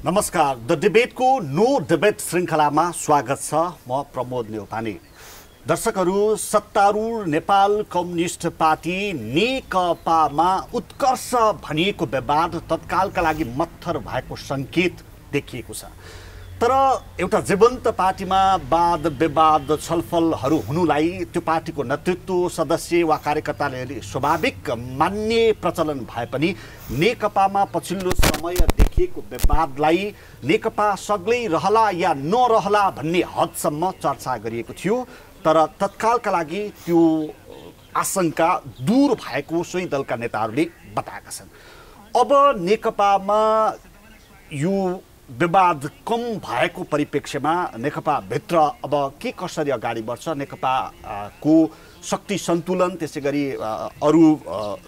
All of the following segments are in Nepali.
नमस्कार, द डिबेटको नो डिबेट श्रृङ्खलामा स्वागत छ। म प्रमोद नेउपाने। दर्शकहरू, सत्तारूढ नेपाल कम्युनिस्ट पार्टी नेकपामा उत्कर्ष भनिएको विवाद तत्कालका लागि मत्थर भएको सङ्केत देखिएको छ। तर एउटा जीवन्त पार्टीमा वाद विवाद छलफलहरू हुनुलाई त्यो पार्टीको नेतृत्व सदस्य वा कार्यकर्ताले स्वाभाविक मान्ने प्रचलन भए पनि नेकपामा पछिल्लो समय देखिएको विवादलाई नेकपा सग्लै रहला या नरहला भन्ने हदसम्म चर्चा गरिएको थियो। तर तत्कालका लागि त्यो आशंका दूर भएको सोही दलका नेताहरूले बताएका छन्। अब नेकपामा यो विवाद कम भएको परिप्रेक्ष्यमा नेकपाभित्र अब के कसरी अगाडि बढ्छ, नेकपाको शक्ति सन्तुलन, त्यसै गरी अरू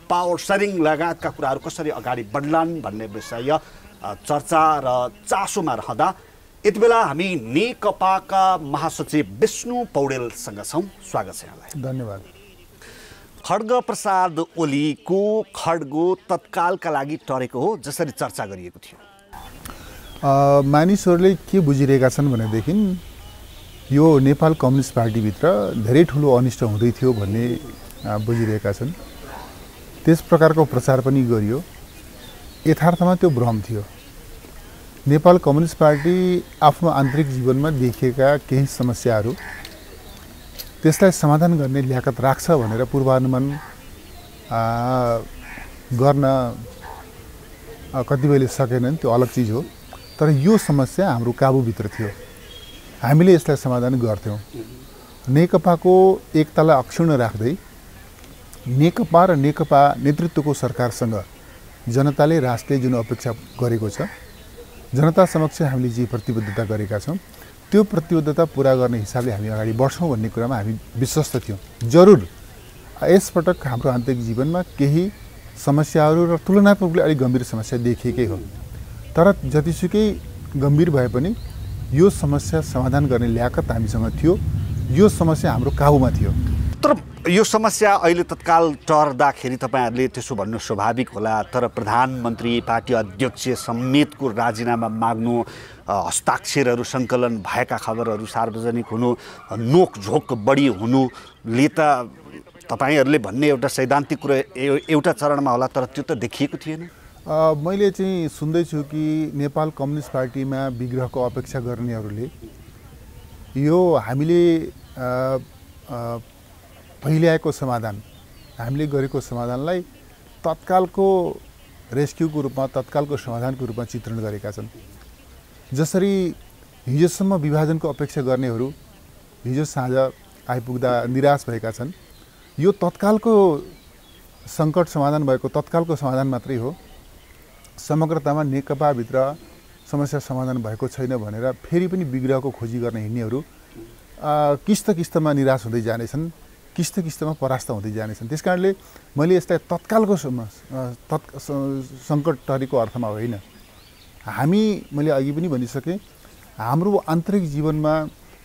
पावर सेयरिङ लगायतका कुराहरू कसरी अगाडि बढ्लान् भन्ने विषय चर्चा र चासोमा रहँदा यति बेला हामी नेकपाका महासचिव विष्णु पौडेलसँग छौँ। स्वागत छ यहाँलाई। धन्यवाद। खड्ग प्रसाद ओलीको खड्गो तत्कालका लागि टरेको हो जसरी चर्चा गरिएको थियो। मानिसहरूले के बुझिरहेका छन् भनेदेखि यो नेपाल कम्युनिस्ट पार्टीभित्र धेरै ठुलो अनिष्ट हुँदै थियो भन्ने बुझिरहेका छन्। त्यस प्रकारको प्रचार पनि गरियो। यथार्थमा त्यो भ्रम थियो। नेपाल कम्युनिस्ट पार्टी आफ्नो आन्तरिक जीवनमा देखिएका केही समस्याहरू त्यसलाई समाधान गर्ने ल्याकत राख्छ भनेर पूर्वानुमान गर्न कतिपयले सकेनन्, त्यो अलग चिज हो। तर यो समस्या हाम्रो काबुभित्र थियो। हामीले यसलाई समाधान गर्थ्यौँ। नेकपाको एकतालाई अक्षुण्ण राख्दै नेकपा र नेकपा नेतृत्वको सरकारसँग जनताले राष्ट्रले जुन अपेक्षा गरेको छ, जनता समक्ष हामीले जे प्रतिबद्धता गरेका छौँ त्यो प्रतिबद्धता पुरा गर्ने हिसाबले हामी अगाडि बढ्छौँ भन्ने कुरामा हामी विश्वस्त थियौँ। जरुर यसपटक हाम्रो आन्तरिक जीवनमा केही समस्याहरू र तुलनात्मक रूपले अलिक गम्भीर समस्या देखिएकै हो। तर जतिसुकै गम्भीर भए पनि यो समस्या समाधान गर्ने ल्याकत हामीसँग थियो। यो समस्या हाम्रो काबुमा थियो। तर यो समस्या अहिले तत्काल टर्दाखेरि तपाईँहरूले त्यसो भन्नु स्वाभाविक होला। तर प्रधानमन्त्री, पार्टी अध्यक्ष समेतको राजीनामा माग्नु, हस्ताक्षरहरू सङ्कलन भएका खबरहरू सार्वजनिक हुनु, नोकझोक बढी हुनुले त तपाईँहरूले भन्ने एउटा सैद्धान्तिक कुरा एउटा चरणमा होला, तर त्यो त देखिएको थिएन। मैले चाहिँ सुन्दैछु कि नेपाल कम्युनिस्ट पार्टीमा विग्रहको अपेक्षा गर्नेहरूले यो हामीले पहिल्याएको समाधान, हामीले गरेको समाधानलाई तत्कालको रेस्क्युको रूपमा, तत्कालको समाधानको रूपमा चित्रण गरेका छन्। जसरी हिजोसम्म विभाजनको अपेक्षा गर्नेहरू हिजो साँझ आइपुग्दा निराश भएका छन्। यो तत्कालको सङ्कट समाधान भएको तत्कालको समाधान मात्रै हो। समग्रतामा नेकपाभित्र समस्या समाधान भएको छैन भनेर फेरि पनि विग्रहको खोजी गर्न हिँड्नेहरू किस्त किस्तमा निराश हुँदै जानेछन्, किस्त किस्तमा परास्त हुँदै जानेछन्। त्यस कारणले मैले यसलाई तत्कालको सङ्कट टरेको अर्थमा होइन। मैले अघि पनि भनिसकेँ, हाम्रो आन्तरिक जीवनमा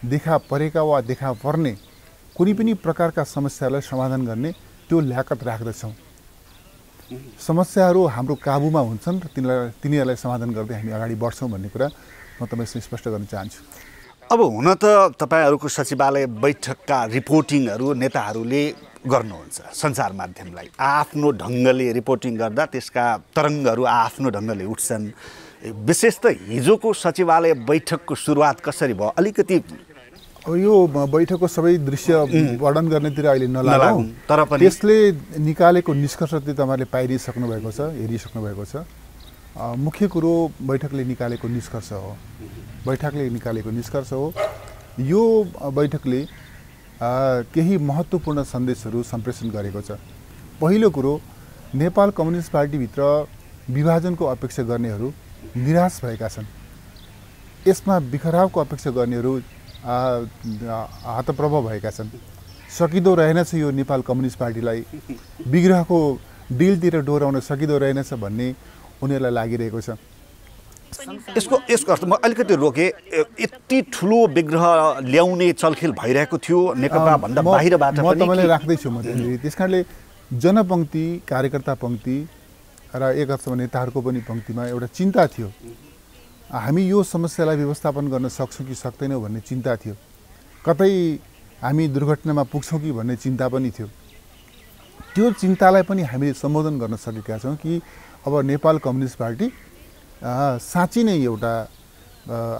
देखा परेका वा देखा पर्ने कुनै पनि प्रकारका समस्यालाई समाधान गर्ने त्यो ल्याकत राख्दछौँ। समस्याहरू हाम्रो काबुमा हुन्छन् र तिनीहरूलाई समाधान गर्दै हामी अगाडि बढ्छौँ भन्ने कुरा म तपाईँसँग स्पष्ट गर्न चाहन्छु। अब हुन त तपाईँहरूको सचिवालय बैठकका रिपोर्टिङहरू नेताहरूले गर्नुहुन्छ सञ्चार माध्यमलाई। आफ्नो ढङ्गले रिपोर्टिङ गर्दा त्यसका तरङ्गहरू आफ्नो ढङ्गले उठ्छन्। विशेष त हिजोको सचिवालय बैठकको सुरुवात कसरी भयो अलिकति यो बैठकको सबै दृश्य वर्णन गर्नेतिर अहिले नलागौँ, तर पनि त्यसले निकालेको निष्कर्ष चाहिँ तपाईँहरूले पाइदिइसक्नु भएको छ, हेरिसक्नु भएको छ। मुख्य कुरो बैठकले निकालेको निष्कर्ष हो। बैठकले निकालेको निष्कर्ष हो। यो बैठकले केही महत्त्वपूर्ण सन्देशहरू सम्प्रेषण गरेको छ। पहिलो कुरो, नेपाल कम्युनिस्ट पार्टीभित्र विभाजनको अपेक्षा गर्नेहरू निराश भएका छन्। यसमा बिखरावको अपेक्षा गर्नेहरू हतप्रभ भएका छन्। सकिँदो रहेनछ यो नेपाल कम्युनिस्ट पार्टीलाई विग्रहको डिलतिर डोराउन सकिँदो रहेनछ भन्ने उनीहरूलाई लागिरहेको छ। यसको अर्थ म अलिकति रोकेँ। यति ठुलो विग्रह ल्याउने चलखेल भइरहेको थियो नेकपा भन्दा बाहिरबाट म तपाईँलाई राख्दैछु। त्यस कारणले जनपङ्क्ति, कार्यकर्ता पङ्क्ति र एक अर्थमा नेताहरूको पनि पङ्क्तिमा एउटा चिन्ता थियो। हामी यो समस्यालाई व्यवस्थापन गर्न सक्छौँ कि सक्दैनौँ भन्ने चिन्ता थियो। कतै हामी दुर्घटनामा पुग्छौँ कि भन्ने चिन्ता पनि थियो। त्यो चिन्तालाई पनि हामीले सम्बोधन गर्न सकेका छौँ कि अब नेपाल कम्युनिस्ट पार्टी साँच्चै नै एउटा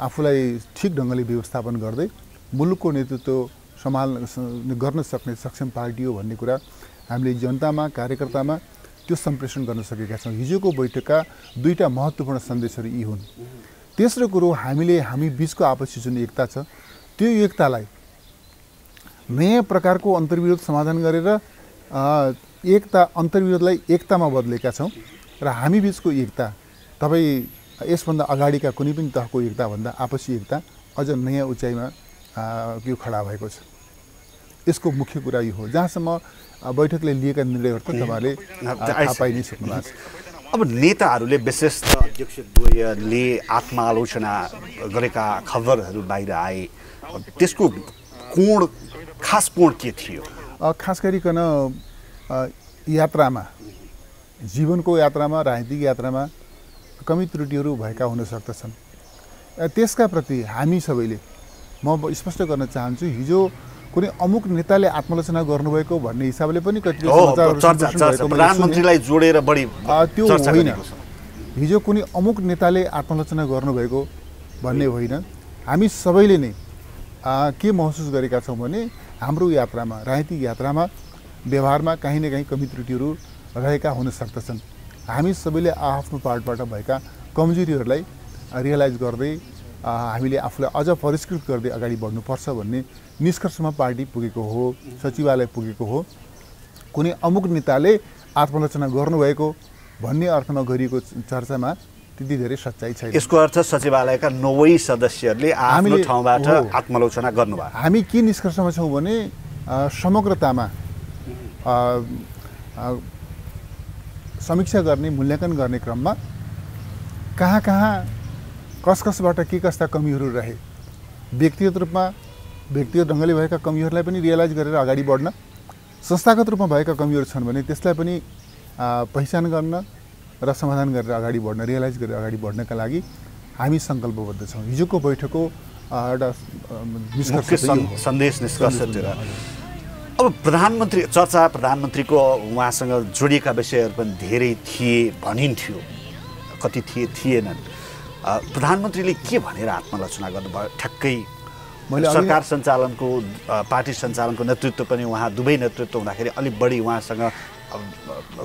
आफूलाई ठिक ढङ्गले व्यवस्थापन गर्दै मुलुकको नेतृत्व गर्न सक्ने सक्षम पार्टी हो भन्ने कुरा हामीले जनतामा कार्यकर्तामा त्यो सम्प्रेषण गर्न सकेका छौँ। हिजोको बैठकका दुईटा महत्त्वपूर्ण सन्देशहरू यी हुन्। तेस्रो कुरो हामी बिचको आपसी जुन एकता छ त्यो एकतालाई नयाँ प्रकारको अन्तर्विरोध समाधान गरेर अन्तर्विरोधलाई एकतामा बदलेका छौँ र हामी बिचको एकता तपाईँ यसभन्दा अगाडिका कुनै पनि तहको एकताभन्दा आपसी एकता अझ नयाँ उचाइमा यो खडा भएको छ। यसको मुख्य कुरा यो हो। जहाँसम्म बैठकले लिएका निर्णयहरू त तपाईँहरूले थाहा पाइ नै सक्नु भएको छ। अब नेताहरूले विशेष त अध्यक्षद्वयले आत्मालोचना गरेका खबरहरू बाहिर आए, त्यसको खास कोण के थियो? खास गरिकन यात्रामा, जीवनको यात्रामा, राजनीतिक यात्रामा कमी त्रुटिहरू भएका हुन सक्दछन्। त्यसका प्रति हामी सबैले म स्पष्ट गर्न चाहन्छु, हिजो कुनै अमुक नेताले आत्मालोचना गर्नुभएको भन्ने हिसाबले पनि कतिपय प्रधानमन्त्रीलाई जोडेर बढी त्यो होइन। हिजो कुनै अमुक नेताले आत्मालोचना गर्नुभएको भन्ने होइन। हामी सबैले नै के महसुस गरेका छौँ भने हाम्रो यात्रामा, राजनीतिक यात्रामा, व्यवहारमा कहीँ न कहीँ कमी त्रुटिहरू रहेका हुन सक्दछन्। हामी सबैले आफ्नो पार्टबाट भएका कमजोरीहरूलाई रियलाइज गर्दै हामीले आफूलाई अझ परिष्कृत गर्दै अगाडि बढ्नुपर्छ भन्ने निष्कर्षमा पार्टी पुगेको हो, सचिवालय पुगेको हो। कुनै अमुक नेताले आत्मालोचना गर्नुभएको भन्ने अर्थमा गरिएको चर्चामा त्यति धेरै सच्चाइ छैन। यसको अर्थ सचिवालयका 9 सदस्यहरूले आफ्नो ठाउँबाट आत्मालोचना गर्नुभयो। हामी के निष्कर्षमा छौँ भने समग्रतामा समीक्षा गर्ने, मूल्याङ्कन गर्ने क्रममा कहाँ कसबाट के कस्ता कमीहरू रहे, व्यक्तिगत रूपमा व्यक्तिगत ढङ्गले भएका कमीहरूलाई पनि रियलाइज गरेर अगाडि बढ्न, संस्थागत रूपमा भएका कमीहरू छन् भने त्यसलाई पनि पहिचान गर्न र समाधान गरेर अगाडि बढ्न, रियलाइज गरेर अगाडि बढ्नका लागि हामी सङ्कल्पबद्ध छौँ। हिजोको बैठकको एउटा सन्देश निष्कर्षतिर अब प्रधानमन्त्रीको उहाँसँग जोडिएका विषयहरू पनि धेरै थिए भनिन्थ्यो, कति थिएनन्। प्रधानमन्त्रीले के भनेर आत्मालोचना गर्नुभयो? ठ्याक्कै सरकार सञ्चालनको, पार्टी सञ्चालनको नेतृत्व पनि उहाँ दुवै नेतृत्व हुँदाखेरि अलिक बढी उहाँसँग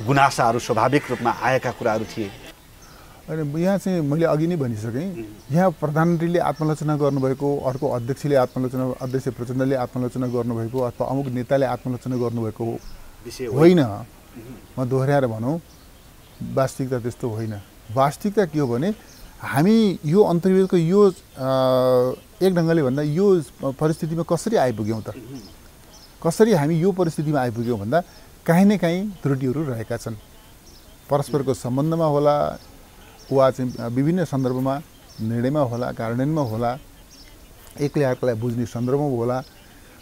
गुनासाहरू स्वाभाविक रूपमा आएका कुराहरू थिए। अनि यहाँ चाहिँ मैले अघि नै भनिसकेँ, यहाँ प्रधानमन्त्रीले आत्मालोचना गर्नुभएको, अर्को अध्यक्ष प्रचण्डले आत्मालोचना गर्नुभएको अथवा अमुक नेताले आत्मालोचना गर्नुभएको होइन। म दोहोऱ्याएर भनौँ, वास्तविकता त्यस्तो होइन। वास्तविकता के हो भने हामी यो अन्तर्विरोधको यो एक ढङ्गले भन्दा यो परिस्थितिमा कसरी आइपुग्यौँ त? कसरी हामी यो परिस्थितिमा आइपुग्यौँ भन्दा काहीँ न काहीँ त्रुटिहरू रहेका छन्। परस्परको सम्बन्धमा होला वा चाहिँ विभिन्न सन्दर्भमा, निर्णयमा होला, कार्यान्वयनमा होला, एकले अर्कालाई बुझ्ने सन्दर्भमा होला,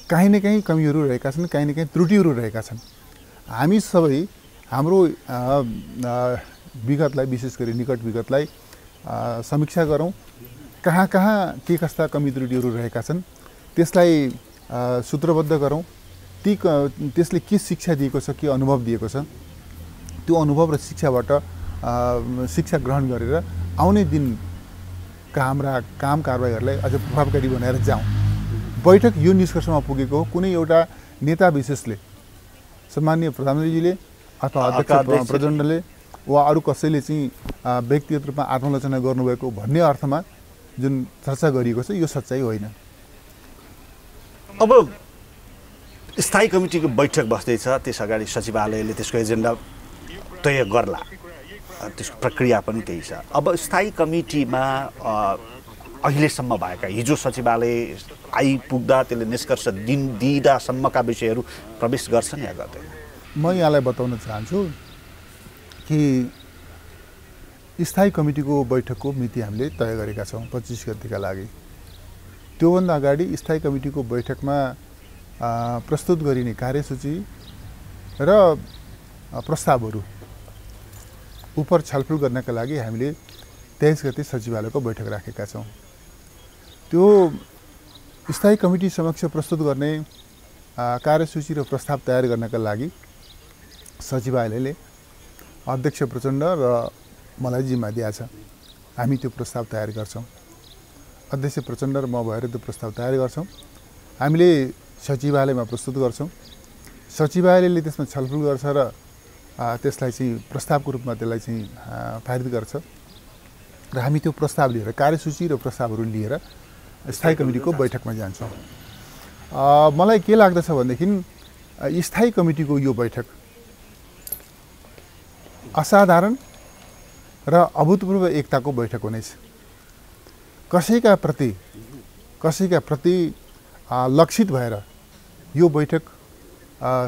काहीँ न काहीँ कमीहरू रहेका छन्, काहीँ न काहीँ त्रुटिहरू रहेका छन्। हामी सबै हाम्रो विगतलाई, विशेष गरी निकट विगतलाई समीक्षा गरौँ, कहाँ के कस्ता कमी त्रुटिहरू रहेका छन्, त्यसलाई सूत्रबद्ध गरौँ, त्यसले के शिक्षा दिएको छ, के अनुभव दिएको छ, त्यो अनुभव र शिक्षाबाट शिक्षा ग्रहण गरेर आउने दिनका हाम्रा काम कारबाहीहरूलाई अझ प्रभावकारी बनाएर जाउँ। बैठक यो निष्कर्षमा पुगेको हो, कुनै एउटा नेता विशेषले, सम्माननीय प्रधानमन्त्रीजीले अथवा अध्यक्ष प्रचण्डले वा अरू कसैले चाहिँ व्यक्तिगत रूपमा आत्मालोचना गर्नुभएको भन्ने अर्थमा जुन चर्चा गरिएको छ यो सच्चाइ होइन। अब स्थायी कमिटीको बैठक बस्दैछ, त्यस अगाडि सचिवालयले त्यसको एजेन्डा तय गर्ला, त्यसको प्रक्रिया पनि त्यही छ। अब स्थायी कमिटीमा अहिलेसम्म भएका, हिजो सचिवालय आइपुग्दा त्यसले निष्कर्ष दिँदासम्मका विषयहरू प्रवेश गर्छन् या गर्दैन? म यहाँलाई बताउन चाहन्छु कि स्थायी कमिटीको बैठकको मिति हामीले तय गरेका छौँ 25 गतेका लागि। त्योभन्दा अगाडि स्थायी कमिटीको बैठकमा प्रस्तुत गरिने कार्यसूची र प्रस्तावहरू उपर छलफल गर्नका लागि हामीले 23 गते सचिवालयको बैठक राखेका छौँ। त्यो स्थायी कमिटी समक्ष प्रस्तुत गर्ने कार्यसूची र प्रस्ताव तयार गर्नका लागि सचिवालयले अध्यक्ष प्रचण्ड र मलाई जिम्मा दिएको छ। हामी त्यो प्रस्ताव तयार गर्छौँ। अध्यक्ष प्रचण्ड र म भएर त्यो प्रस्ताव तयार गर्छौँ। हामीले सचिवालयमा प्रस्तुत गर्छौँ। सचिवालयले त्यसमा छलफल गर्छ र त्यसलाई चाहिँ प्रस्तावको रूपमा त्यसलाई चाहिँ पारित गर्छ र हामी त्यो प्रस्ताव लिएर कार्यसूची र प्रस्तावहरू लिएर स्थायी कमिटीको बैठकमा जान्छौँ। मलाई के लाग्दछ भनेदेखि स्थायी कमिटीको यो बैठक असाधारण र अभूतपूर्व एकताको बैठक हुनेछ। कसैका प्रति लक्षित भएर यो बैठक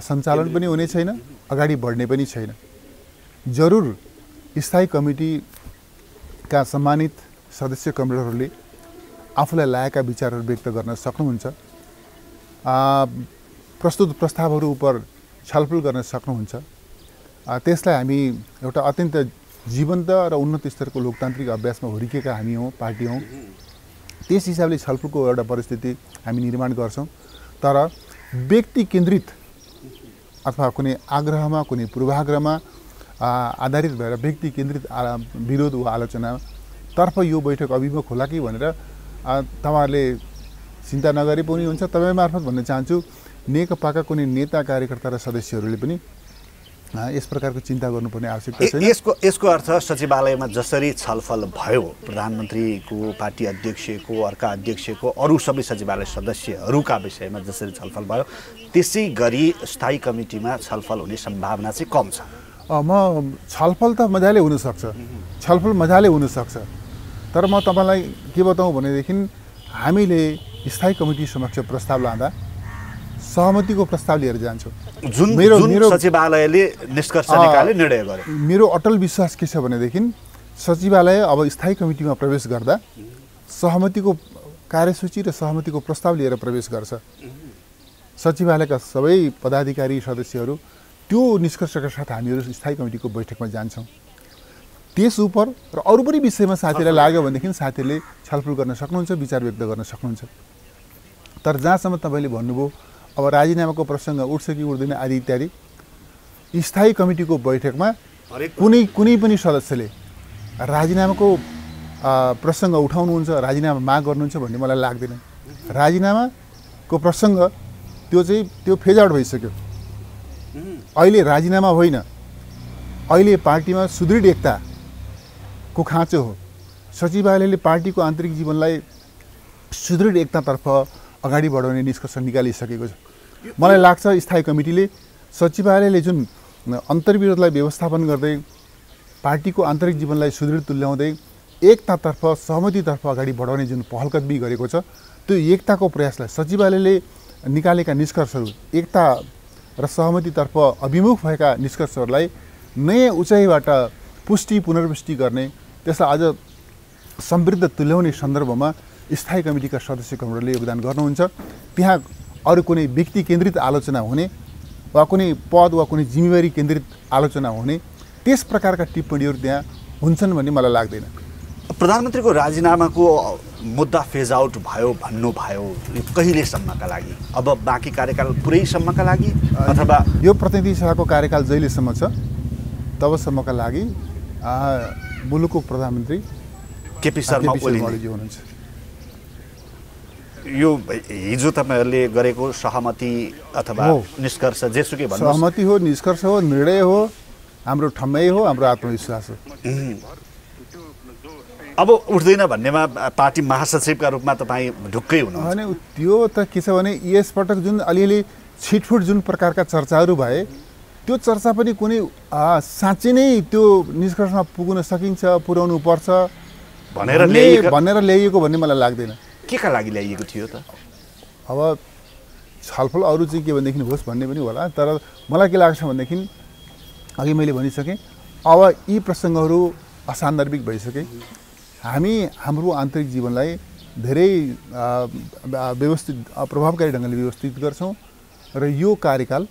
सञ्चालन पनि हुने छैन, अगाडि बढ्ने पनि छैन। जरुर स्थायी कमिटीका सम्मानित सदस्य कमरेडहरूले आफूलाई लागेका विचारहरू व्यक्त गर्न सक्नुहुन्छ, प्रस्तुत प्रस्तावहरू उप छलफल गर्न सक्नुहुन्छ। त्यसलाई हामी एउटा अत्यन्त जीवन्त र उन्नत स्तरको लोकतान्त्रिक अभ्यासमा हुर्किएका हामी हौँ, पार्टी हौँ। त्यस हिसाबले छलफलको एउटा परिस्थिति हामी निर्माण गर्छौँ। तर व्यक्ति केन्द्रित अथवा कुनै आग्रहमा, कुनै पूर्वाग्रहमा आधारित भएर व्यक्ति केन्द्रित विरोध वा आलोचनातर्फ यो बैठक अभिमुख होला कि भनेर तपाईँहरूले चिन्ता नगरे पनि हुन्छ। तपाईँ मार्फत भन्न चाहन्छु, नेकपाका कुनै नेता, कार्यकर्ता र सदस्यहरूले पनि यस प्रकारको चिन्ता गर्नुपर्ने आवश्यकता छैन। यसको अर्थ सचिवालयमा जसरी छलफल भयो, प्रधानमन्त्रीको, पार्टी अध्यक्षको, अर्का अध्यक्षको, अरू सबै सचिवालय सदस्यहरूका विषयमा जसरी छलफल भयो त्यसै गरी स्थायी कमिटीमा छलफल हुने सम्भावना चाहिँ कम छ। छलफल त मजाले हुनसक्छ, तर म तपाईँलाई के बताउँ भनेदेखि हामीले स्थायी कमिटी समक्ष प्रस्ताव लाँदा सहमतिको प्रस्ताव लिएर जान्छौँ। जुन सचिवालयले निष्कर्ष निकाले निर्णय गर्यो। मेरो अटल विश्वास के छ भनेदेखि सचिवालय अब स्थायी कमिटीमा प्रवेश गर्दा सहमतिको कार्यसूची र सहमतिको प्रस्ताव लिएर प्रवेश गर्छ। सचिवालयका सबै पदाधिकारी सदस्यहरू त्यो निष्कर्षका साथ हामीहरू स्थायी कमिटीको बैठकमा जान्छौँ। त्यस उप र अरू पनि विषयमा साथीलाई लाग्यो भनेदेखि साथीहरूले छलफल गर्न सक्नुहुन्छ, विचार व्यक्त गर्न सक्नुहुन्छ। तर जहाँसम्म तपाईँले भन्नुभयो अब राजीनामाको प्रसङ्ग उठ्छ कि उठ्दैन आदि इत्यादि, स्थायी कमिटीको बैठकमा कुनै पनि सदस्यले राजीनामाको प्रसङ्ग उठाउनुहुन्छ, राजीनामा माग गर्नुहुन्छ भन्ने मलाई लाग्दैन। राजीनामाको प्रसङ्ग त्यो फेज आउट भइसक्यो। अहिले राजीनामा होइन, अहिले पार्टीमा सुदृढ एकताको खाँचो हो। सचिवालयले पार्टीको आन्तरिक जीवनलाई सुदृढ एकतातर्फ अगाडि बढाउने निष्कर्ष निकालिसकेको छ। मलाई लाग्छ स्थायी कमिटीले सचिवालयले जुन अन्तर्विरोधलाई व्यवस्थापन गर्दै पार्टीको आन्तरिक जीवनलाई सुदृढ तुल्याउँदै एकतातर्फ, सहमतितर्फ अगाडि बढाउने जुन पहलकदमी गरेको छ, त्यो एकताको प्रयासलाई सचिवालयले निकालेका निष्कर्षहरू, एकता र सहमतितर्फ अभिमुख भएका निष्कर्षहरूलाई नयाँ उचाइबाट पुष्टि पुनर्पुष्टि गर्ने, त्यसलाई अझ समृद्ध तुल्याउने सन्दर्भमा स्थायी कमिटीका सदस्य कमरेडले योगदान गर्नुहुन्छ। त्यहाँ अरू कुनै व्यक्ति केन्द्रित आलोचना हुने वा कुनै पद वा कुनै जिम्मेवारी केन्द्रित आलोचना हुने त्यस प्रकारका टिप्पणीहरू त्यहाँ हुन्छन् भन्ने मलाई लाग्दैन। प्रधानमन्त्रीको राजीनामाको मुद्दा फेज आउट भयो भन्नुभयो, कहिलेसम्मका लागि? अब बाँकी कार्यकाल पुरैसम्मका लागि अथवा यो प्रतिनिधि सभाको कार्यकाल जहिलेसम्म छ तबसम्मका लागि मुलुकको प्रधानमन्त्री केपी शर्मा ओली हुनुहुन्छ। यो हिजो तपाईँहरूले गरेको सहमति अथवा निष्कर्ष जेसुकै भन्नु, सहमति हो, निष्कर्ष हो, निर्णय हो, हाम्रो ठम्मै हो, हाम्रो आत्मविश्वास हो। अब उठ्दैन भन्नेमा पार्टी महासचिवका रूपमा तपाईँ ढुक्कै हुनुहुन्छ भने त्यो त के छ भने यसपटक जुन अलिअलि छिटफुट जुन प्रकारका चर्चाहरू भए त्यो चर्चा पनि कुनै साँच्चै नै त्यो निष्कर्षमा पुग्न सकिन्छ, पुर्याउनु पर्छ भनेर ल्याइएको भन्ने मलाई लाग्दैन। के का लागि ल्याइएको थियो त? अब छलफल अरू चाहिँ के भनेदेखि होस् भन्ने पनि होला, तर मलाई के लाग्छ भनेदेखि अघि मैले भनिसकेँ, अब यी प्रसङ्गहरू असान्दर्भिक भइसके। हामी हाम्रो आन्तरिक जीवनलाई धेरै व्यवस्थित प्रभावकारी ढङ्गले व्यवस्थित गर्छौँ र यो कार्यकाल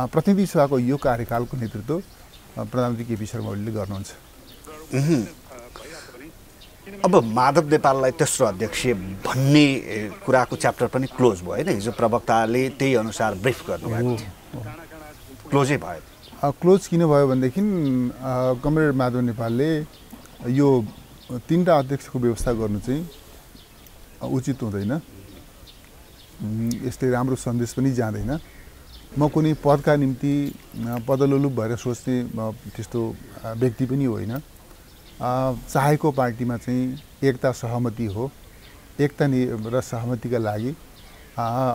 प्रतिनिधि सभाको यो कार्यकालको नेतृत्व प्रधानमन्त्री केपी शर्मा ओलीले गर्नुहुन्छ। अब माधव नेपाललाई तेस्रो अध्यक्ष भन्ने कुराको च्याप्टर पनि क्लोज भयो होइन हिजो प्रवक्ताले त्यही अनुसार ब्रिफ गर्नुभएको थियो क्लोजै भयो क्लोज किन भयो भनेदेखि कमरेड माधव नेपालले यो 3टा अध्यक्षको व्यवस्था गर्नु चाहिँ उचित हुँदैन यसले राम्रो सन्देश पनि जाँदैन म कुनै पदका निम्ति पदलोलुप भएर सोच्ने त्यस्तो व्यक्ति पनि होइन चाहेको पार्टीमा चाहिँ एकता सहमति हो एकता र सहमतिका लागि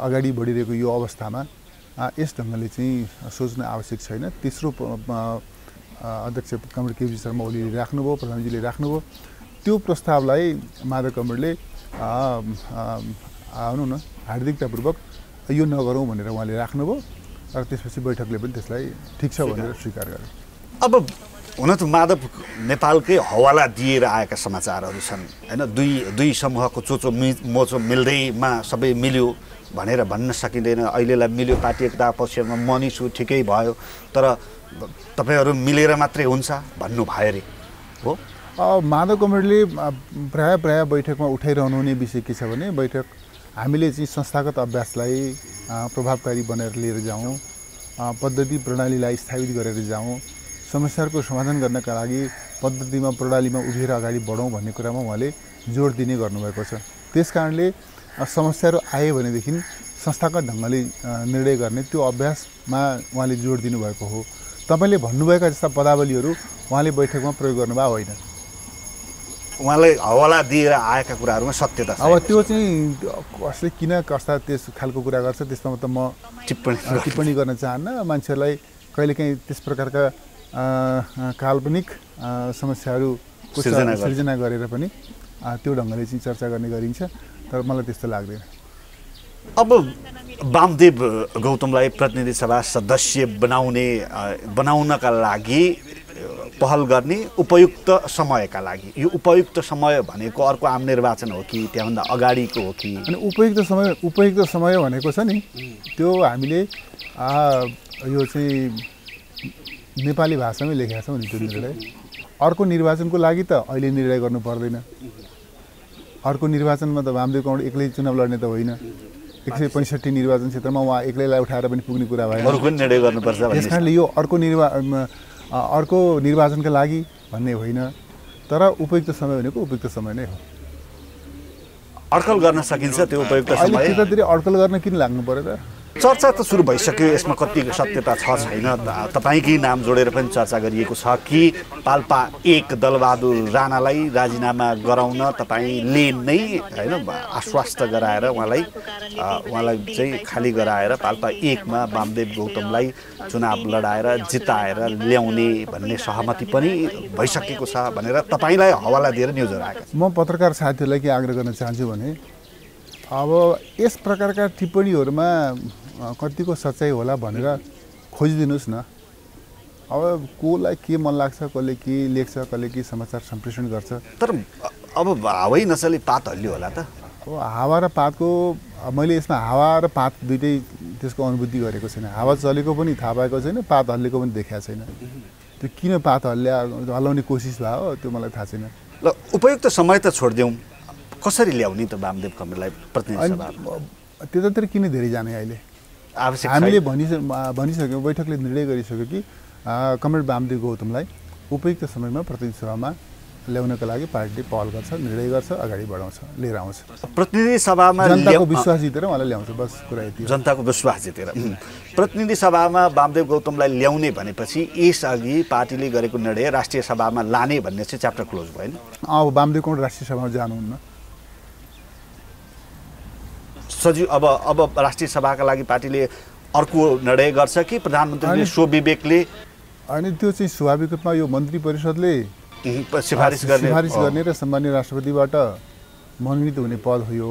अगाडि बढिरहेको यो अवस्थामा यस ढङ्गले चाहिँ सोच्न आवश्यक छैन तेस्रो अध्यक्ष कमरेड केपी शर्मा ओलीले राख्नुभयो प्रधानमन्त्रीले राख्नुभयो त्यो प्रस्तावलाई माधव कमरेडले आउनु न हार्दिकतापूर्वक यो नगरौँ भनेर उहाँले राख्नुभयो र त्यसपछि बैठकले पनि त्यसलाई ठिक छ भनेर स्वीकार गरे अब हुन त माधव नेपालकै हवाला दिएर आएका समाचारहरू छन् होइन दुई समूहको चोचो मोचो मिल्दैमा सबै मिल्यो भनेर भन्न सकिँदैन अहिलेलाई मिल्यो पार्टी एकता पक्षमा मनी छु ठिकै भयो तर तपाईँहरू मिलेर मात्रै हुन्छ भन्नु भयो अरे हो माधव कमरेडले प्राय बैठकमा उठाइरहनु हुने विषय के छ भने बैठक हामीले चाहिँ संस्थागत अभ्यासलाई प्रभावकारी बनाएर लिएर जाउँ पद्धति प्रणालीलाई स्थापित गरेर जाउँ समस्याहरूको समाधान गर्नका लागि पद्धतिमा प्रणालीमा उभिएर अगाडि बढौँ भन्ने कुरामा उहाँले जोड दिने गर्नुभएको छ त्यसकारणले समस्याहरू आए भनेदेखि संस्थागत ढङ्गले निर्णय गर्ने त्यो अभ्यासमा उहाँले जोड दिनुभएको हो तपाईँले भन्नुभएका जस्ता पदावलीहरू उहाँले बैठकमा प्रयोग गर्नुभएको होइन उहाँलाई हवाला दिएर आएका कुराहरूमा सत्यता अब त्यो चाहिँ कसले किन कस्ता त्यस खालको कुरा गर्छ त्यसमा त म टिप्पणी गर्न चाहन्न मान्छेहरूलाई कहिलेकाहीँ त्यस प्रकारका काल्पनिक समस्याहरूको सृजना गरेर पनि त्यो ढङ्गले चाहिँ चर्चा गर्ने गरिन्छ तर मलाई त्यस्तो लाग्दैन अब वामदेव गौतमलाई प्रतिनिधि सभा सदस्य बनाउनका लागि पहल गर्ने उपयुक्त समयका लागि यो उपयुक्त समय भनेको अर्को आम निर्वाचन हो कि त्यहाँभन्दा अगाडिको हो कि अनि उपयुक्त समय भनेको छ नि त्यो हामीले यो चाहिँ नेपाली भाषामै लेखेका छौँ नि त्यो निर्णय अर्को निर्वाचनको लागि त अहिले निर्णय गर्नु पर्दैन अर्को निर्वाचनमा त वामदेव कमरेड एक्लै चुनाव लड्ने त होइन 165 निर्वाचन क्षेत्रमा उहाँ एक्लैलाई उठाएर पनि पुग्ने कुरा भयो अरू पनि निर्णय गर्नुपर्छ त्यस कारणले यो अर्को निर्वाचनका लागि भन्ने होइन तर उपयुक्त समय भनेको उपयुक्त समय नै हो अड्कल गर्न सकिन्छ त्यो उपयुक्त समय त्यतातिर अड्कल गर्न किन लाग्नु पर्यो त चर्चा त सुरु भइसक्यो यसमा कति सत्यता छ छैन तपाईँकै नाम जोडेर पनि चर्चा गरिएको छ कि पाल्पा 1 दलबहादुर राणालाई राजीनामा गराउन तपाईँले नै होइन आश्वस्त गराएर उहाँलाई चाहिँ खाली गराएर पाल्पा 1 मा वामदेव गौतमलाई चुनाव लडाएर जिताएर ल्याउने भन्ने सहमति पनि भइसकेको छ भनेर तपाईँलाई हवाला दिएर न्युजहरू आएका म पत्रकार साथीहरूलाई के आग्रह गर्न चाहन्छु भने अब यस प्रकारका टिप्पणीहरूमा कतिको सच्चाइ होला भनेर खोजिदिनुहोस् न अब कोलाई के मन लाग्छ कसले के लेख्छ कसले के समाचार सम्प्रेषण गर्छ तर अब हावै नचले पात हल्लियो होला त अब हावा र पातको मैले यसमा हावा र पात दुइटै त्यसको अनुभूति गरेको छैन हावा चलेको पनि थाहा पाएको छैन पात हल्लेको पनि देखाएको छैन त्यो किन पात हल्लाउने कोसिस भयो त्यो मलाई थाहा छैन ल उपयुक्त समय त छोडिदिउँ कसरी ल्याउने त वामदेव कमरेडलाई प्रतिनिधि सभामा त्यतातिर किन धेरै जाने अहिले हामीले भनिसक्यौँ बैठकले निर्णय गरिसक्यो कि कमरेड वामदेव गौतमलाई उपयुक्त समयमा प्रतिनिधि सभामा ल्याउनका लागि पार्टीले पहल गर्छ निर्णय गर्छ अगाडि बढाउँछ लिएर आउँछ प्रतिनिधि सभामा जनताको विश्वास जितेर उहाँलाई ल्याउँछ बस कुरा यति जनताको विश्वास जितेर प्रतिनिधि सभामा वामदेव गौतमलाई ल्याउने भनेपछि यसअघि पार्टीले गरेको निर्णय राष्ट्रिय सभामा लाने भन्ने चाहिँ च्याप्टर क्लोज भयो नि अब वामदेव कमरेड राष्ट्रिय सभामा जानुहुन्न सजिलो अब राष्ट्रिय सभाका लागि पार्टीले अर्को निर्णय गर्छ कि प्रधानमन्त्रीले स्वविवेकले अनि त्यो चाहिँ स्वाभाविक रूपमा यो मन्त्री परिषदले सिफारिस गर्ने र सम्माननीय राष्ट्रपतिबाट मनोनित हुने पद हो यो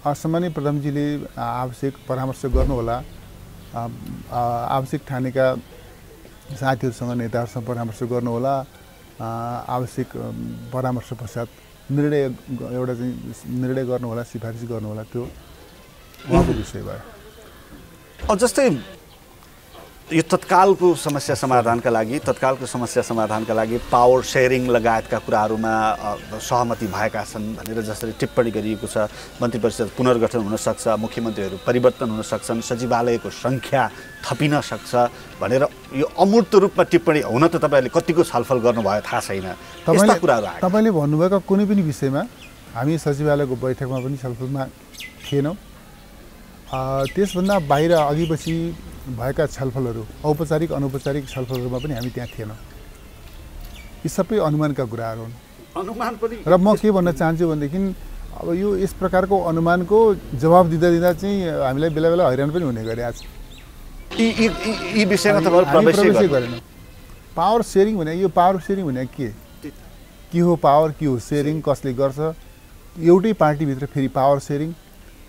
सम्माननीय प्रधानमन्त्रीले आवश्यक परामर्श गर्नुहोला आवश्यक ठानेका साथीहरूसँग नेताहरूसँग परामर्श गर्नुहोला आवश्यक परामर्श पश्चात एउटा चाहिँ निर्णय गर्नुहोला सिफारिस गर्नुहोला त्यो उहाँको विषय भयो जस्तै यो तत्कालको समस्या समाधानका लागि पावर सेयरिङ लगायतका कुराहरूमा सहमति भएका छन् भनेर जसरी टिप्पणी गरिएको छ। मन्त्री परिषद पुनर्गठन हुन सक्छ, मुख्यमन्त्रीहरू परिवर्तन हुन सक्छन्, सचिवालयको सङ्ख्या थपिन सक्छ भनेर यो अमूर्त रूपमा टिप्पणी हुन त तपाईँहरूले कतिको छलफल गर्नुभयो थाहा छैन। यस्ता कुराहरू आए। तपाईँले भन्नुभएका कुनै पनि विषयमा हामी सचिवालयको बैठकमा पनि छलफलमा थिएनौँ। त्यसभन्दा बाहिर अघिपछि भएका छलफलहरू, औपचारिक अनौपचारिक छलफलहरूमा पनि हामी त्यहाँ थिएनौँ। यी सबै अनुमानका कुराहरू हुन्। अनुमान पनि। र म के भन्न चाहन्छु भनेदेखि अब यो यस प्रकारको अनुमानको जवाब दिँदा चाहिँ हामीलाई बेला बेला हैरान पनि हुने गरे। आज यी विषयमा तपाईँहरू प्रवेश गरेनौँ। पावर सेयरिङ भने यो पावर सेयरिङ भने के हो पावर, के हो सेयरिङ, कसले गर्छ? एउटै पार्टीभित्र फेरि पावर सेयरिङ।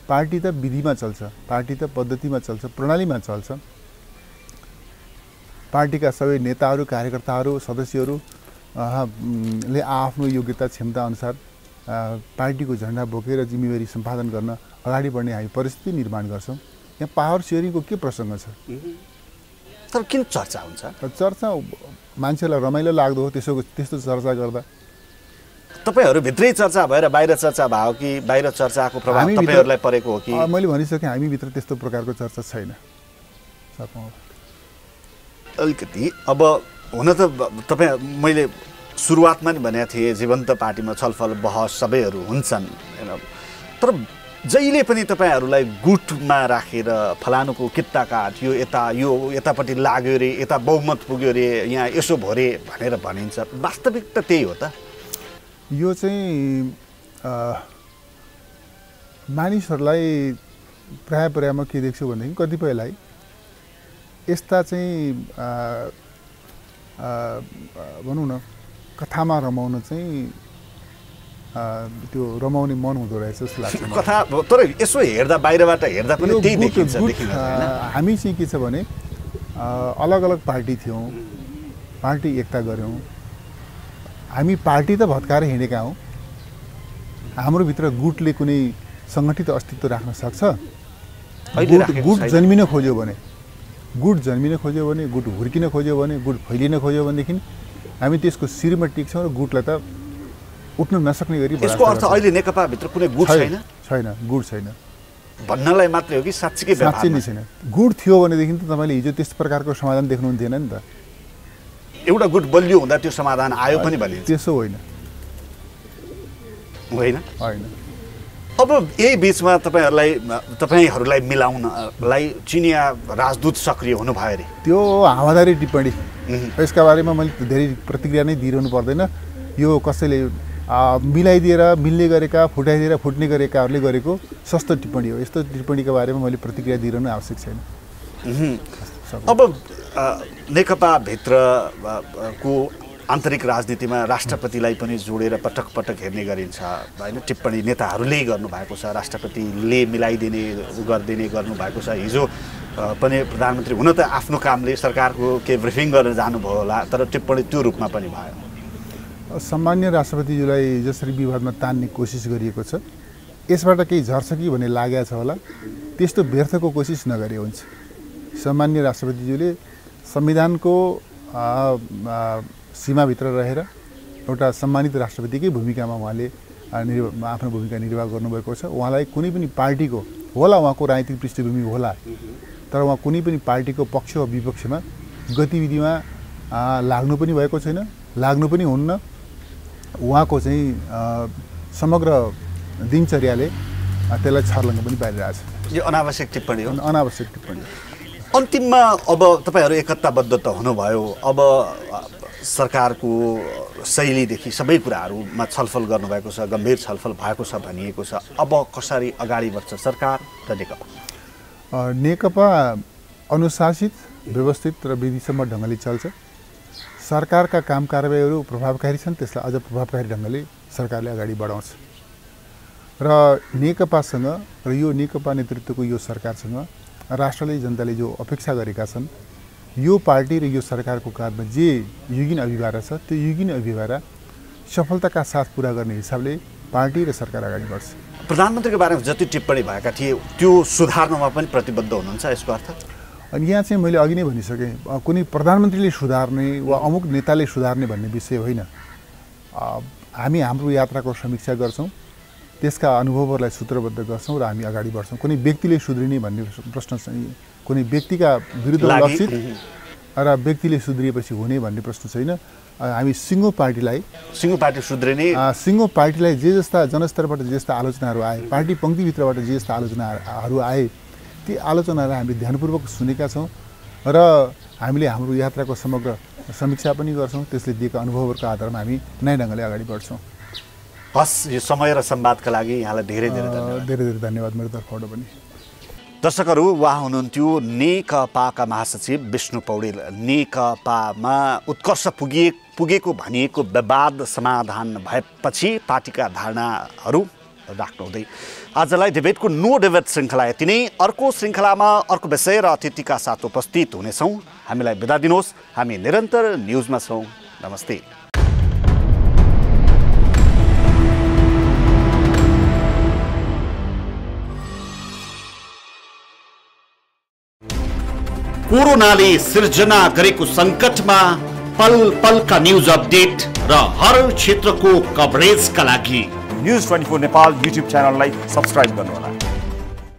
पार्टी त विधिमा चल्छ, पार्टी त पद्धतिमा चल्छ, प्रणालीमा चल्छ। पार्टीका सबै नेताहरू, कार्यकर्ताहरू, सदस्यहरू ले आफ्नो योग्यता क्षमता अनुसार पार्टीको झन्डा बोकेर जिम्मेवारी सम्पादन गर्न अगाडि बढ्ने हामी परिस्थिति निर्माण गर्छौँ। यहाँ पावर सेयरिङको के प्रसङ्ग छ? तर किन चर्चा हुन्छ? चर्चा मान्छेलाई रमाइलो लाग्दो हो त्यस्तो चर्चा गर्दा। तपाईहरु भित्रै चर्चा भएर बाहिर चर्चा भयो कि बाहिर चर्चाको प्रभाव तपाईहरुलाई परेको हो कि? मैले भनिसकेँ हामी भित्र त्यस्तो प्रकारको चर्चा छैन। अलिकति अब हुन त तपाई मैले सुरुवातमा नि भनेको थिएँ जीवन्त पार्टीमा छलफल बहस सबैहरू हुन्छन् हैन, तर जहिले पनि तपाईहरुलाई गुटमा राखेर फलानुको कित्ता काट, यो यतापट्टि लाग्यो रे, यता बहुमत पुग्यो रे, यहाँ यसो भरे भनेर भनिन्छ। वास्तविकता त्यही हो त? यो चाहिँ मानिसहरूलाई प्राय म के देख्छु भनेदेखि कतिपयलाई यस्ता चाहिँ भनौँ न कथामा रमाउन चाहिँ त्यो रमाउने मन हुँदो रहेछ जस्तो लाग्छ कथा। तर यसो हेर्दा बाहिरबाट हेर्दा पनि त्यही देखिन्छ। हामी चाहिँ के छ भने अलग अलग पार्टी थियौँ, पार्टी एकता गऱ्यौँ। हामी पार्टी त भत्काएर हिँडेका हौँ। हाम्रो भित्र गुटले कुनै सङ्गठित अस्तित्व राख्न सक्छ? गुट जन्मिन खोज्यो भने, गुट हुर्किन खोज्यो भने, गुट फैलिन खोज्यो भनेदेखि हामी त्यसको शिरमा टिक्छौँ र गुटलाई त उठ्न नसक्ने गरी। यसको अर्थ अहिले नेकपा भित्र कुनै गुट छैन? छैन, गुट छैन भन्नलाई मात्रै हो कि साँच्चै नै छैन? गुट थियो भनेदेखि त तपाईँले हिजो त्यस प्रकारको समाधान देख्नुहुन्थेन नि त। एउटा गुट बलियो हुँदा त्यो समाधान आयो पनि भनिन्छ। त्यसो होइन। अब यही बिचमा तपाईहरुलाई मिलाउनलाई चिनिया राजदूत सक्रिय हुनुभयो रे। त्यो हावादारी टिप्पणी, यसका बारेमा मैले धेरै प्रतिक्रिया नै दिइरहनु पर्दैन। यो कसैले मिलाइदिएर मिल्ने गरेका, फुटाइदिएर फुट्ने गरेकाहरूले गरेको सस्तो टिप्पणी हो। यस्तो टिप्पणीका बारेमा मैले प्रतिक्रिया दिइरहनु आवश्यक छैन। अब नेकपा भित्रको आन्तरिक राजनीतिमा राष्ट्रपतिलाई पनि जोडेर पटक पटक हेर्ने गरिन्छ हैन। टिप्पणी नेताहरूले गर्नुभएको छ, राष्ट्रपतिले मिलाइदिने गरिदिने गर्नुभएको छ। हिजो पनि प्रधानमन्त्री हुन त आफ्नो कामले सरकारको के ब्रिफिङ गरेर जानुभयो होला, तर टिप्पणी त्यो रूपमा पनि भयो। सम्मान्य राष्ट्रपतिज्यूलाई जसरी विवादमा तान्ने कोसिस गरिएको छ, यसबाट केही झर्छ कि भन्ने लागेको छ होला। त्यस्तो व्यर्थको कोसिस नगरे हुन्छ। सम्मान्य राष्ट्रपतिज्यूले संविधानको सीमाभित्र रहेर एउटा सम्मानित राष्ट्रपतिकै भूमिकामा उहाँले आफ्नो भूमिका निर्वाह गर्नुभएको छ। उहाँलाई कुनै पनि पार्टीको होला, उहाँको राजनीतिक पृष्ठभूमि होला, तर उहाँ कुनै पनि पार्टीको पक्ष वा विपक्षमा गतिविधिमा लाग्नु पनि भएको छैन, लाग्नु पनि हुन्न। उहाँको चाहिँ समग्र दिनचर्याले त्यसलाई छर्लङ्ग पनि पारिरहेछ। यो अनावश्यक टिप्पणी हो। अनावश्यक टिप्पणी। अन्तिममा अब तपाईहरु एकताबद्ध त हुनुभयो। अब सरकारको शैलीदेखि सबै कुराहरूमा छलफल गर्नुभएको छ, गम्भीर छलफल भएको छ भनिएको छ। अब कसरी अगाडि बढ्छ सरकार र नेकपा? नेकपा अनुशासित, व्यवस्थित र विधिसम्म ढङ्गले चल्छ। सरकारका काम कारबाहीहरू प्रभावकारी छन्, त्यसलाई अझ प्रभावकारी ढङ्गले सरकारले अगाडि बढाउँछ। र नेकपासँग र यो नेकपा नेतृत्वको यो सरकारसँग राष्ट्रले जनताले जो अपेक्षा गरेका छन्, यो पार्टी र यो सरकारको काँधमा जे युगिन अभिभारा छ, त्यो युगिन अभिभारा सफलताका साथ पुरा गर्ने हिसाबले पार्टी र सरकार अगाडि बढ्छ। प्रधानमन्त्रीको बारेमा जति टिप्पणी भएका थिए त्यो सुधार्नमा पनि प्रतिबद्ध हुनुहुन्छ यसको अर्थ? अनि यहाँ चाहिँ मैले अघि नै भनिसकेँ, कुनै प्रधानमन्त्रीले सुधार्ने वा अमुक नेताले सुधार्ने भन्ने विषय होइन। हामी हाम्रो यात्राको समीक्षा गर्छौँ, त्यसका अनुभवहरूलाई सूत्रबद्ध गर्छौँ र हामी अगाडि बढ्छौँ। कुनै व्यक्तिले सुध्रिने भन्ने प्रश्न चाहिँ कुनै व्यक्तिका विरुद्ध लक्षित र व्यक्तिले सुध्रिएपछि हुने भन्ने प्रश्न छैन। हामी सिङ्गो पार्टी सुध्रिने सिङ्गो पार्टीलाई जे जस्ता जनस्तरबाट जे जस्ता आलोचनाहरू आए, पार्टी पङ्क्तिभित्रबाट जे जस्ता आलोचनाहरू आए, ती आलोचनाहरू हामीले ध्यानपूर्वक सुनेका छौँ र हामीले हाम्रो यात्राको समग्र समीक्षा पनि गर्छौँ। त्यसले दिएका अनुभवहरूको आधारमा हामी नयाँ ढङ्गले अगाडि बढ्छौँ। हस्, यो समय र संवादका लागि यहाँलाई धेरै धेरै धन्यवाद। धेरै धेरै धन्यवाद मेरो तर्फबाट पनि। दर्शकहरू, उहाँ हुनुहुन्थ्यो नेकपाका महासचिव विष्णु पौडेल। नेकपामा उत्कर्ष पुगेको भनिएको विवाद समाधान भएपछि पार्टीका धारणाहरू राख्नुहुँदै आजलाई डिबेटको नो डिबेट श्रृङ्खला यति नै। अर्को श्रृङ्खलामा अर्को विषय र अतिथिका साथ उपस्थित हुनेछौँ। हामीलाई बिदा दिनुहोस्। हामी निरन्तर न्युजमा छौँ। नमस्ते। कोरोनाले सिर्जना गरेको सङ्कटमा पल पलका न्युज अपडेट र हर क्षेत्रको कभरेजका लागि न्युज 24 नेपाल युट्युब च्यानललाई सब्स्क्राइब गर्नुहोला।